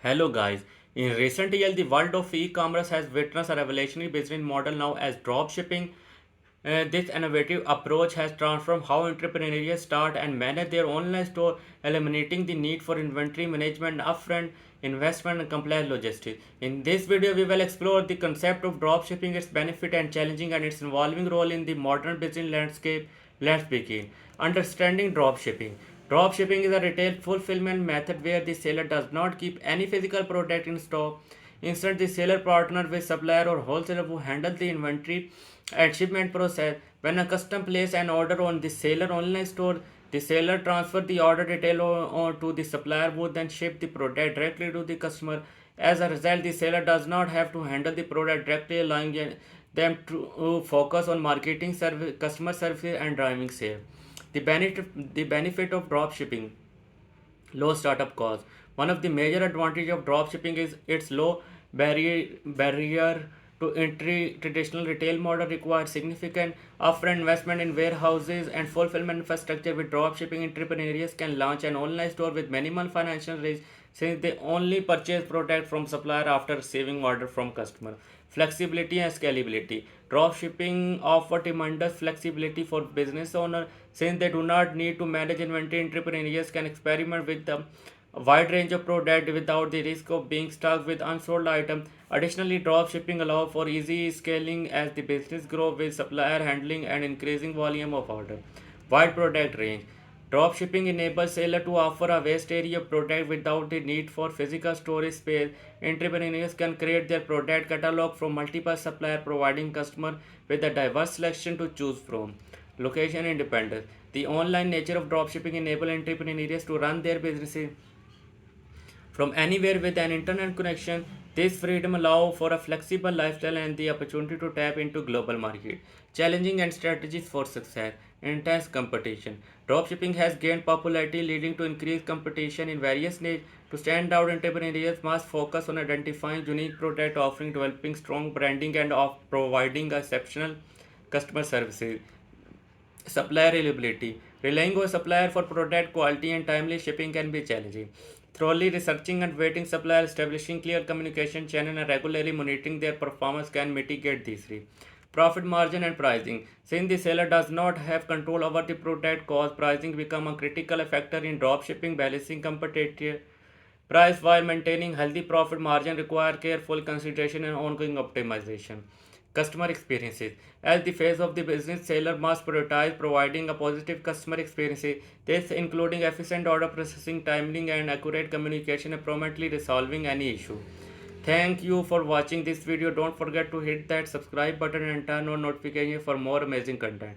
Hello guys. In recent years, the world of e-commerce has witnessed a revolutionary business model known as dropshipping. This innovative approach has transformed how entrepreneurs start and manage their online store, eliminating the need for inventory management, upfront investment, and complex logistics. In this video, we will explore the concept of dropshipping, its benefit and challenging, and its evolving role in the modern business landscape. Let's begin. Understanding dropshipping. Dropshipping is a retail fulfillment method where the seller does not keep any physical product in stock. Instead, the seller partners with supplier or wholesaler who handle the inventory and shipment process. When a customer places an order on the seller online store, the seller transfers the order detail to the supplier who then ship the product directly to the customer. As a result, the seller does not have to handle the product directly, allowing them to focus on marketing, service, customer service, and driving sales. The benefit of drop shipping: low startup cost. One of the major advantages of drop shipping is its low barrier to entry. Traditional retail model requires significant upfront investment in warehouses and fulfillment infrastructure. With drop shipping, entrepreneurs can launch an online store with minimal financial risk since they only purchase product from supplier after receiving order from customer. Flexibility and scalability. Drop shipping offer tremendous flexibility for business owners since they do not need to manage inventory. Entrepreneurs can experiment with a wide range of products without the risk of being stuck with unsold items. Additionally, drop shipping allows for easy scaling as the business grows with supplier handling and increasing volume of order. Wide product range. Dropshipping enables sellers to offer a vast area of product without the need for physical storage space. Entrepreneurs can create their product catalog from multiple suppliers, providing customers with a diverse selection to choose from. Location independence. The online nature of dropshipping enables entrepreneurs to run their businesses from anywhere with an internet connection. This freedom allows for a flexible lifestyle and the opportunity to tap into global market. Challenging and strategies for success. Intense competition. Dropshipping has gained popularity, leading to increased competition in various niches. To stand out, entrepreneurs must focus on identifying unique product offering, developing strong branding, and of providing exceptional customer services. Supplier reliability. Relying on supplier for product quality and timely shipping can be challenging. Thoroughly researching and vetting suppliers, establishing clear communication channel, and regularly monitoring their performance can mitigate these risks. Profit margin and pricing. Since the seller does not have control over the product cost, pricing become a critical factor in dropshipping. Balancing competitive price while maintaining healthy profit margin require careful consideration and ongoing optimization. Customer experiences. As the face of the business, seller must prioritize providing a positive customer experience. This including efficient order processing, timely and accurate communication, and promptly resolving any issue. Thank you for watching this video. Don't forget to hit that subscribe button and turn on notification for more amazing content.